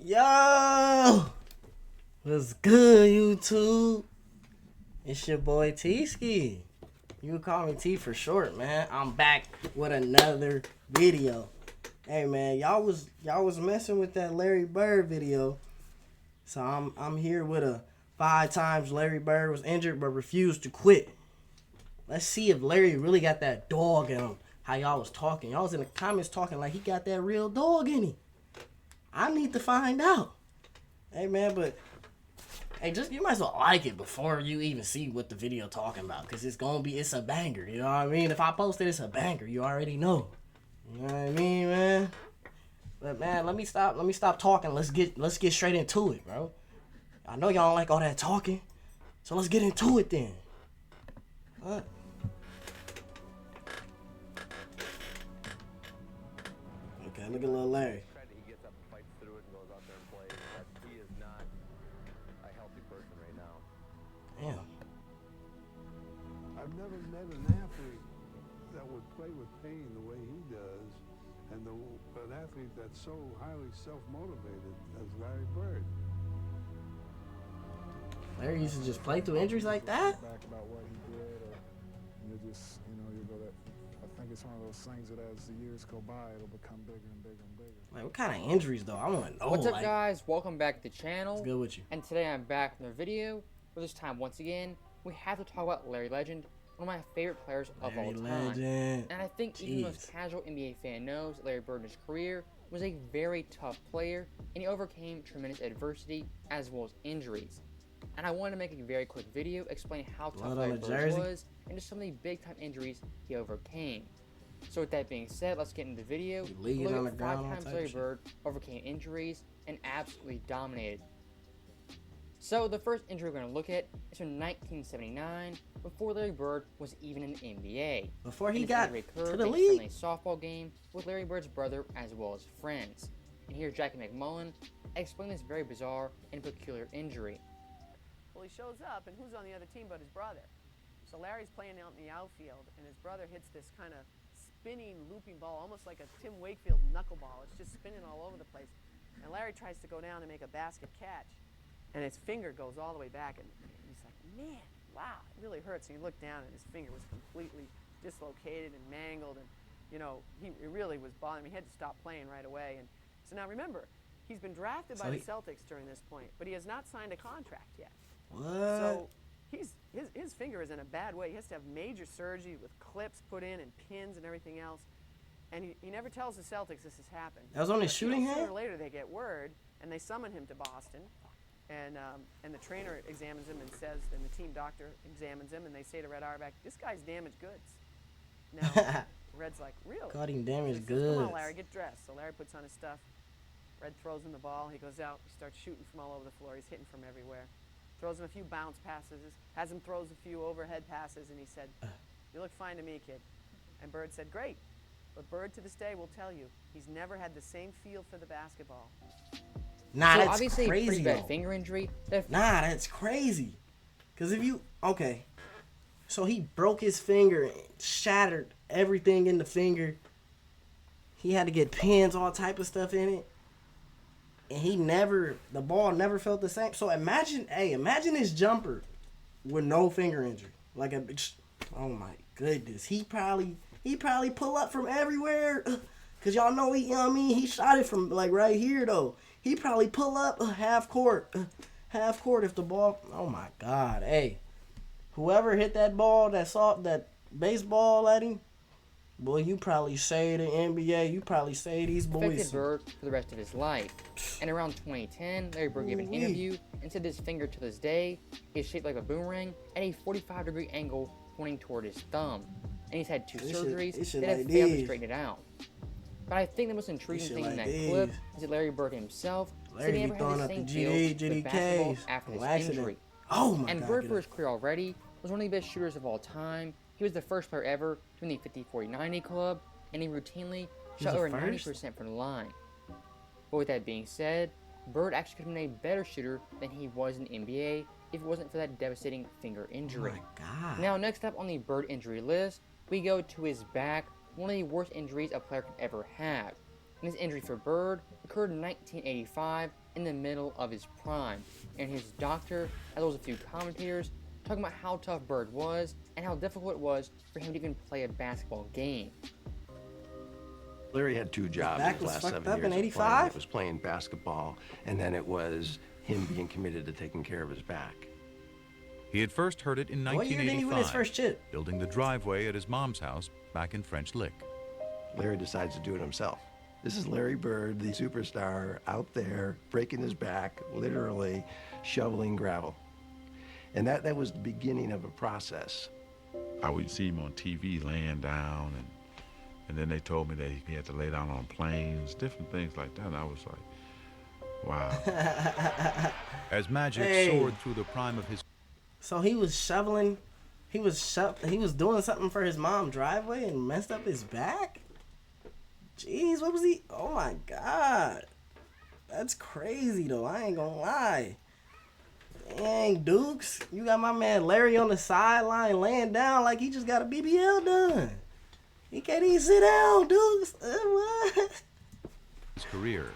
Yo, what's good, YouTube? It's your boy T-Ski. You can call me T for short, man. I'm back with another video. Hey, man, y'all was messing with that Larry Bird video, so I'm here with a 5 times Larry Bird was injured but refused to quit. Let's see if Larry really got that dog in him. How y'all was talking? Y'all was in the comments talking like he got that real dog in him. I need to find out. Hey, man, but hey, just you might as well like it before you even see what the video talking about, cause it's a banger. You know what I mean? If I post it, it's a banger. You already know. You know what I mean, man? But man, let me stop talking. Let's get straight into it, bro. I know y'all don't like all that talking, so let's get into it then. What? Okay, look at little Larry. Damn. I've never met an athlete that would play with pain the way he does, and an athlete that's so highly self-motivated as Larry Bird. Larry used to just play through injuries like that? Back about what he did, or you just, you go that. I think it's one of those things that as the years go by, it'll become bigger and bigger and bigger. Like, what kind of injuries, though? I want to know. What's up, guys? Welcome back to the channel. What's good with you? And today I'm back with another video. For this time, once again, we have to talk about Larry Legend, one of my favorite players of all time. Legend. And I think even the most casual NBA fan knows Larry Bird in his career was a very tough player, and he overcame tremendous adversity as well as injuries. And I wanted to make a very quick video explaining how tough Larry Bird was and just some of the big-time injuries he overcame. So with that being said, let's get into the video. Look at 5 times Larry Bird overcame injuries and absolutely dominated. So the first injury we're going to look at is from 1979, before Larry Bird was even in the NBA. Before he got to the league? league? A softball game with Larry Bird's brother as well as friends. And here's Jackie McMullen explain this very bizarre and peculiar injury. Well, he shows up, and who's on the other team but his brother? So Larry's playing out in the outfield, and his brother hits this kind of spinning, looping ball, almost like a Tim Wakefield knuckleball. It's just spinning all over the place. And Larry tries to go down and make a basket catch, and his finger goes all the way back, and he's like, man, wow, it really hurts. And he looked down, and his finger was completely dislocated and mangled, and, it really was bothering him. He had to stop playing right away. And so now remember, he's been drafted by the Celtics during this point, but he has not signed a contract yet. What? So his finger is in a bad way. He has to have major surgery with clips put in and pins and everything else. And he never tells the Celtics this has happened. That was on his shooting hand? Sooner or later they get word, and they summon him to Boston. And the trainer examines him and says, and the team doctor examines him, and they say to Red Auerbach, this guy's damaged goods. Now, Red's like, really? Caught him damaged Says, goods. come on, Larry, get dressed. So Larry puts on his stuff. Red throws him the ball. He goes out. He starts shooting from all over the floor. He's hitting from everywhere. Throws him a few bounce passes. Has him throws a few overhead passes. And he said, you look fine to me, kid. And Bird said, great. But Bird to this day will tell you, he's never had the same feel for the basketball. Nah, so that's obviously crazy. Pretty bad finger injury. Nah, that's crazy. Cause so he broke his finger and shattered everything in the finger. He had to get pins, all type of stuff in it, and the ball never felt the same. So imagine his jumper with no finger injury, oh my goodness, he probably pull up from everywhere. Cause y'all know he shot it from like right here though. He probably pull up half court if the ball. Oh my God, hey, whoever hit that ball, that baseball at him, boy, you probably say the NBA, you probably say these boys. Affected Bird for the rest of his life. And around 2010, Larry Bird gave an interview and said his finger to this day is shaped like a boomerang at a 45-degree angle pointing toward his thumb. And he's had 2 surgeries that have failed to straighten it out. But I think the most intriguing thing in that clip is that Larry Bird himself said he never had the same feel with basketball after his injury. Oh my God. And Bird, for his career already, was one of the best shooters of all time. He was the first player ever to win the 50-40-90 club, and he routinely shot over 90% from the line. But with that being said, Bird actually could have been a better shooter than he was in the NBA if it wasn't for that devastating finger injury. Oh my God. Now, next up on the Bird injury list, we go to his back, one of the worst injuries a player could ever have. and his injury for Bird occurred in 1985 in the middle of his prime, and his doctor, as well as a few commentators, talking about how tough Bird was and how difficult it was for him to even play a basketball game. Larry had two jobs back in the was last fucked 7 up years. in of playing. 85? It was playing basketball, and then it was him being committed to taking care of his back. He had first heard it in What year did he win his 1985, first chip? building the driveway at his mom's house back in French Lick. Larry decides to do it himself. This is Larry Bird, the superstar, out there breaking his back, literally shoveling gravel. And that was the beginning of a process. I would see him on TV laying down, and then they told me that he had to lay down on planes, different things like that. And I was like, wow. As magic Hey. soared through the prime of his So he was shoveling, he was doing something for his mom's driveway and messed up his back? Jeez, what was he? Oh my God. That's crazy though, I ain't gonna lie. Dang, Dukes, you got my man Larry on the sideline laying down like he just got a BBL done. He can't even sit down, Dukes. What? career,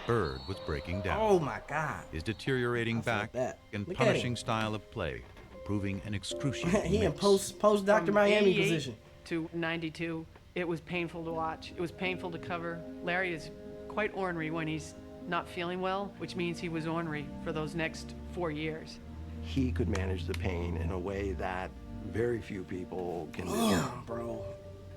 Bird was breaking down. Oh my God. His deteriorating I felt back that. and Look at punishing him. style of play, proving an excruciating He in mix. post Dr. From Miami 88 position. to 92, it was painful to watch. It was painful to cover. Larry is quite ornery when he's not feeling well, which means he was ornery for those next 4 years. He could manage the pain in a way that very few people can do. Damn, bro.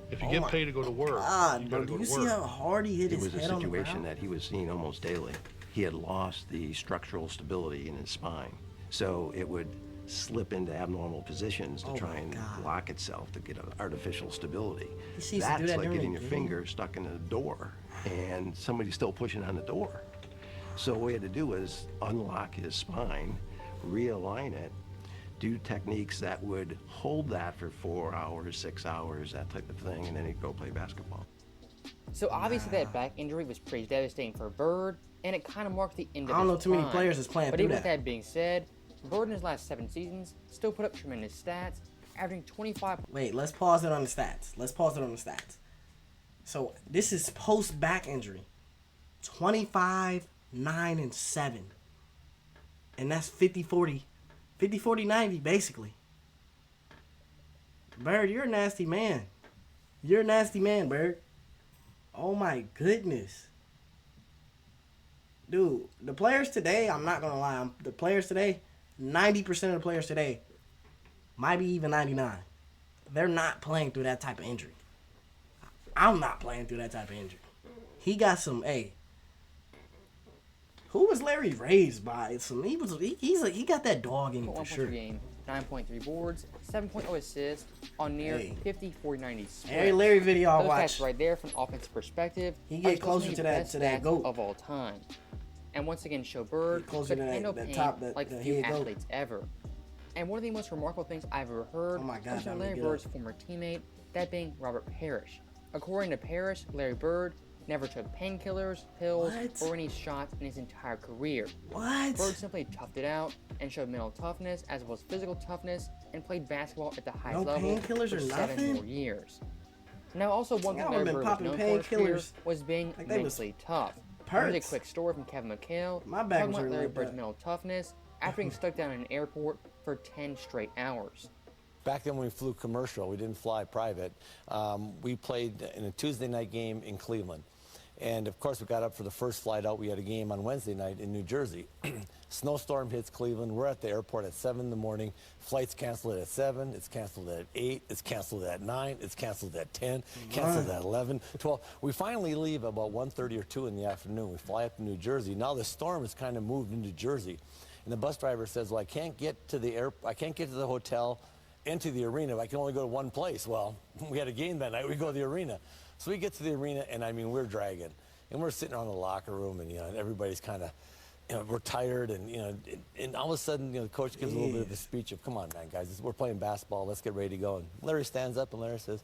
If you Oh get my paid to go to work, God, you bro, gotta do go you to see work. how hard he hit It his was a head on the situation ground? that he was seeing almost daily. He had lost the structural stability in his spine, so it would slip into abnormal positions to Oh try my and God. lock itself to get an artificial stability. He seems to That's do that like during getting the your game. finger stuck in a door and somebody's still pushing on the door. So what we had to do was unlock his spine, realign it, do techniques that would hold that for 4 hours, 6 hours, that type of thing, and then he'd go play basketball. So obviously that back injury was pretty devastating for Bird, and it kind of marked the end of I don't his know too many prime. players that's playing But through even with that. that being said, Bird in his last 7 seasons still put up tremendous stats, averaging 25. Wait, let's pause it on the stats. So this is post back injury. 25, 9, and 7. And that's 50-40. 50-40-90, basically. Bird, you're a nasty man. You're a nasty man, Bird. Oh my goodness. Dude, the players today, I'm not going to lie. The players today, 90% of the players today, might be even 99. They're not playing through that type of injury. I'm not playing through that type of injury. He got some, who was Larry raised by? He got that dog in him 1 for point sure. per game, 9.3 boards, 7.0 assists on near Hey. 50-40-90 split. Every Larry video I Those watch, stats right there from an offensive perspective. He are get supposed closer be to the that- best to that stats GOAT. of all time. And once again, show Bird closer could to that- handle that pain top- that- like that few head GOAT. athletes ever. And one of the most remarkable things I've ever heard Oh my God, comes from Dominic, Larry get Bird's up. former teammate, that being Robert Parrish. According to Parrish, Larry Bird never took painkillers, pills, What? or any shots in his entire career. What? Bird simply toughed it out and showed mental toughness as well as physical toughness and played basketball at the highest No level painkillers for or 7 nothing? more years. Now, also one Y'all thing Larry been Bird was popping known for in his career painkillers was being like they was mentally tough. Here's a Perks. quick story from Kevin McHale My back talking was about hurting Larry like Bird's that. mental toughness after being stuck down in an airport for 10 straight hours. Back then when we flew commercial, we didn't fly private. We played in a Tuesday night game in Cleveland. And of course we got up for the first flight out. We had a game on Wednesday night in New Jersey. Snowstorm hits Cleveland. We're at the airport at 7 in the morning. Flight's canceled at 7. It's canceled at 8. It's canceled at 9. It's canceled at 10. Canceled at 11, 12. We finally leave about 1:30 or 2 in the afternoon. We fly up to New Jersey. Now the storm has kind of moved into Jersey. And the bus driver says, well, I can't get to the hotel into the arena. I can only go to one place. Well, we had a game that night. We go to the arena. So we get to the arena, and I mean, we're dragging. And we're sitting around the locker room, and, and everybody's kind of, we're tired. And, and all of a sudden, the coach gives a little bit of a speech of, come on, man, guys, we're playing basketball. Let's get ready to go. And Larry stands up, and Larry says,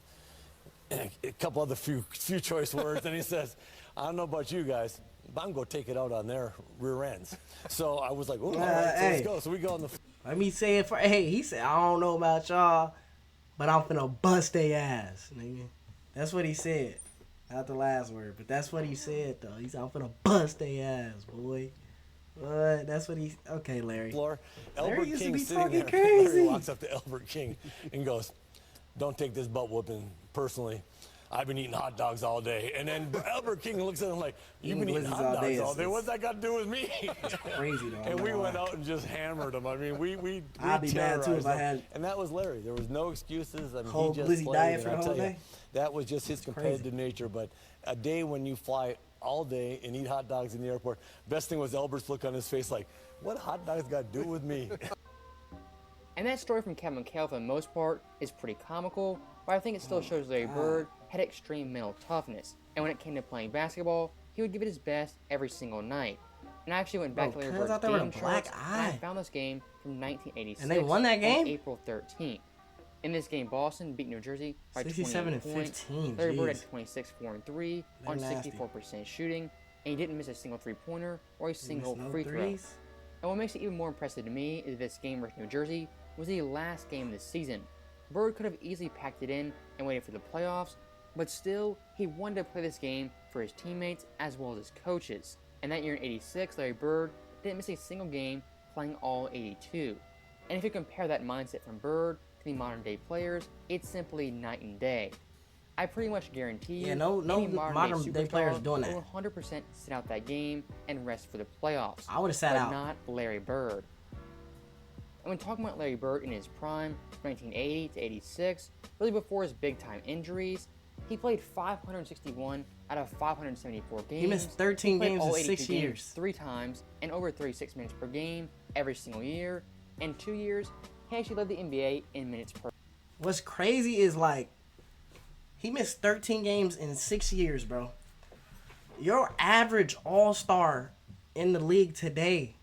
a couple other few choice words, and he says, I don't know about you guys, but I'm going to take it out on their rear ends. So I was like, oh, all right, so let's go. So we go on the Let me say it for. He said, I don't know about y'all, but I'm finna bust they ass, nigga. That's what he said. Not the last word, but that's what he said though. He's I'm finna bust their ass, boy. What? That's what he. Okay, Larry. Floor. Larry Albert used to King be sitting talking there. crazy. Larry walks up to Albert King and goes, "Don't take this butt whooping personally. I've been eating hot dogs all day." And then Albert King looks at him like, "You've been eating hot dogs all day. What's that got to do with me?" It's crazy though. And we went out and just hammered him. I mean, we I'd be mad too if I him. had. And that was Larry. There was no excuses. I mean, Whole he just Blizzy played. diet for And the I whole tell you, day? that was just his competitive nature. But a day when you fly all day and eat hot dogs in the airport, best thing was Albert's look on his face like, what hot dogs got to do with me? And that story from Kevin McHale, for the most part, is pretty comical, but I think it still shows Larry Bird had extreme mental toughness, and when it came to playing basketball, he would give it his best every single night. And I actually went back to Larry Bird's game charts, and I found this game from 1986. And they won that game? On April 13th. In this game, Boston beat New Jersey by 67 28 points. 15. Larry Bird Jeez. had 26, 4, and 3 on nasty. 64% shooting, and he didn't miss a single three-pointer or a single no free throw. threes? And what makes it even more impressive to me is this game versus New Jersey was the last game of the season. Bird could have easily packed it in and waited for the playoffs, but still, he wanted to play this game for his teammates as well as his coaches. And that year in '86, Larry Bird didn't miss a single game, playing all 82. And if you compare that mindset from Bird to the modern day players, it's simply night and day. I pretty much guarantee you, no any modern day players superstar doing that. will 100% sit out that game and rest for the playoffs. I would've sat but out. not Larry Bird. And when talking about Larry Bird in his prime, 1980 to 86, really before his big-time injuries, he played 561 out of 574 games. He missed 13 played games all in 82 6 games years. 3 times and over 36 minutes per game every single year. In 2 years, he actually led the NBA in minutes per. What's crazy is like, he missed 13 games in 6 years, bro. Your average all-star in the league today,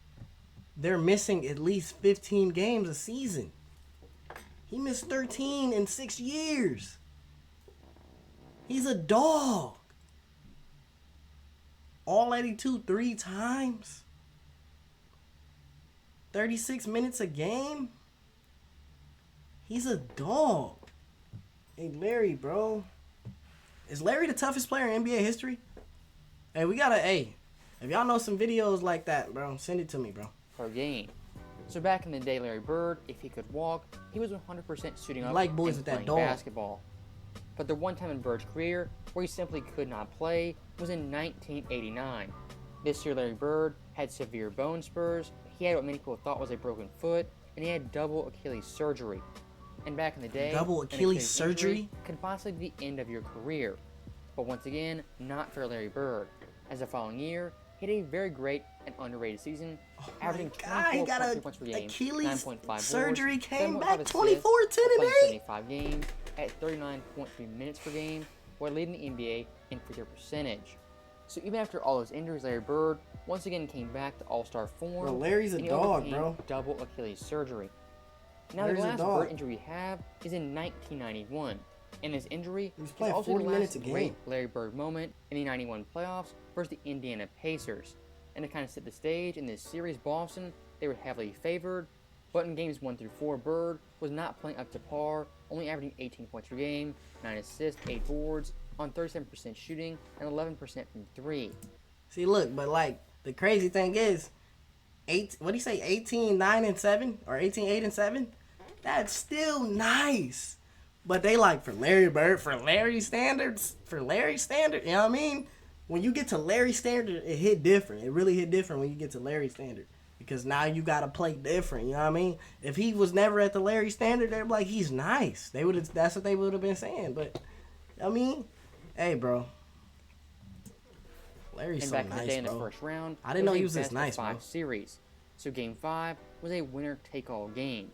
they're missing at least 15 games a season. He missed 13 in 6 years. He's a dog. All 82 3 times. 36 minutes a game. He's a dog. Hey, Larry, bro. Is Larry the toughest player in NBA history? Hey, we gotta, if y'all know some videos like that, bro, send it to me, bro. Per game. So back in the day, Larry Bird, if he could walk, he was 100% shooting up Like boys and with that playing dog. basketball. But the one time in Bird's career where he simply could not play was in 1989. This year, Larry Bird had severe bone spurs, he had what many people thought was a broken foot, and he had double Achilles surgery. And back in the day, Double an Achilles surgery? injury could possibly be the end of your career. But once again, not for Larry Bird. As the following year, he had a very great and underrated season, averaging He got 24.3 a points per game, Achilles 9.5 surgery, boards, came 7.5 back assists, 24, 10 and playing 8. 75 games at 39.3 minutes per game, while leading the NBA in free throw percentage. So even after all those injuries, Larry Bird once again came back to all-star form. Bro, Larry's a and he dog, overcame bro. double Achilles surgery. Now Larry's a the last dog. Bird injury we have is in 1991. And his injury He was is playing also 40 the minutes last a great game. Larry Bird moment in the 91 playoffs versus the Indiana Pacers. And to kind of set the stage, in this series, Boston, they were heavily favored, but in games 1 through 4, Bird was not playing up to par, only averaging 18 points per game, 9 assists, 8 boards, on 37% shooting, and 11% from 3. See, look, but like, the crazy thing is, what do you say, 18, 9, and 7? Or 18, 8, and 7? That's still nice. But they like, for Larry Bird, for Larry standards, you know what I mean? When you get to Larry standard, it hit different. It really hit different when you get to Larry standard. Because now you got to play different, you know what I mean? If he was never at the Larry standard, they'd be like, he's nice. That's what they would have been saying. But, I mean, hey, bro. Larry's And so back in the nice, day in the bro. first round, I didn't know it he was a this nice, best-of-5 bro. series. So Game 5 was a winner-take-all game.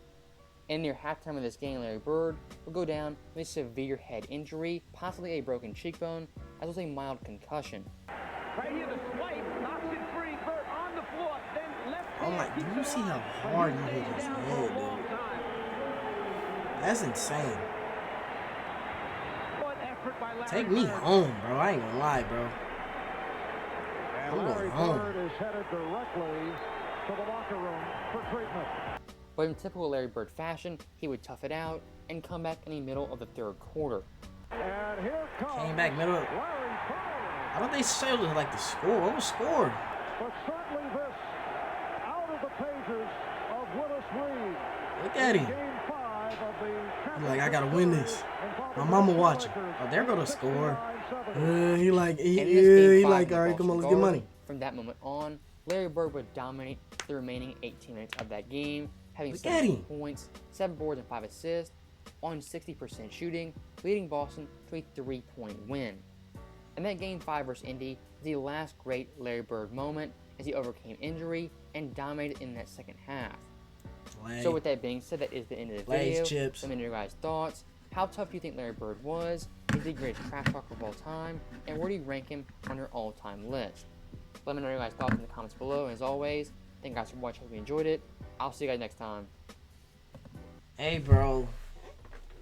And near halftime of this game, Larry Bird would go down with a severe head injury, possibly a broken cheekbone, as well as a mild concussion. Right here, the swipe knocks it free. Bird on the floor, then left Oh my, do you see how hard he hit his head, dude? That's insane. What effort by Larry Take me Bird. home, bro. I ain't gonna lie, bro. And I'm going Larry home. Bird is headed directly to the locker room for treatment. But in typical Larry Bird fashion, he would tough it out and come back in the middle of the third quarter. And here comes Came back middle. Larry Why don't they say like the score? What was score? But certainly this out of the pages of Willis Reed. Look at him. Game 5 of the He's like, I gotta win this. My mama watching. Oh, there go the score. He like, all right, come on, let's get money. From that moment on, Larry Bird would dominate the remaining 18 minutes of that game, having 7 points, 7 boards, and 5 assists on 60% shooting, leading Boston to a 3-point win. And that Game 5 versus Indy is the last great Larry Bird moment as he overcame injury and dominated in that second half. So with that being said, that is the end of the video. Let me know your guys' thoughts. How tough do you think Larry Bird was? Is he the greatest trash talker of all time? And where do you rank him on your all-time list? Let me know your guys' thoughts in the comments below. And as always, thank you guys for watching. Hope you enjoyed it. I'll see you guys next time. Hey, bro.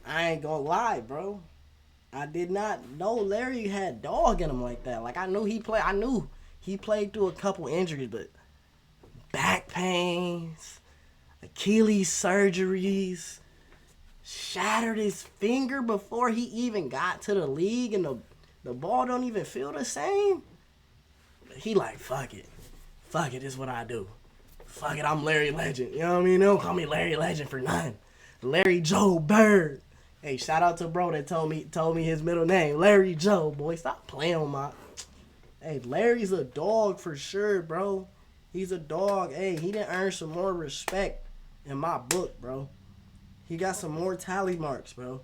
I ain't gonna lie, bro. I did not know Larry had dog in him like that. Like, I knew he played through a couple injuries, but back pains, Achilles surgeries, shattered his finger before he even got to the league, and the ball don't even feel the same. He like, fuck it. Fuck it, is what I do. Fuck it, I'm Larry Legend. You know what I mean? They don't call me Larry Legend for nothing. Larry Joe Bird. Hey, shout out to bro that told me his middle name. Larry Joe, boy. Stop playing with my... Hey, Larry's a dog for sure, bro. He's a dog. Hey, he didn't earn some more respect in my book, bro. He got some more tally marks, bro.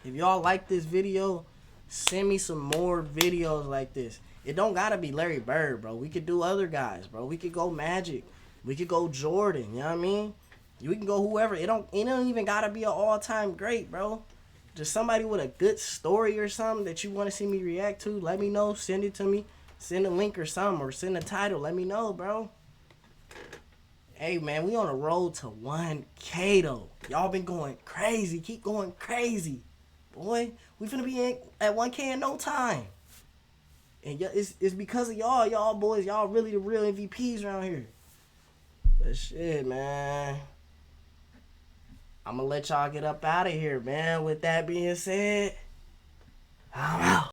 If y'all like this video, send me some more videos like this. It don't gotta be Larry Bird, bro. We could do other guys, bro. We could go Magic. We could go Jordan, you know what I mean? We can go whoever. It don't even gotta be an all-time great, bro. Just somebody with a good story or something that you want to see me react to. Let me know. Send it to me. Send a link or something, or send a title. Let me know, bro. Hey, man, we on a road to 1K, though. Y'all been going crazy. Keep going crazy. Boy, we finna be at 1K in no time. And it's because of y'all. Y'all boys, y'all really the real MVPs around here. But shit, man. I'm gonna let y'all get up out of here, man. With that being said, I'm out.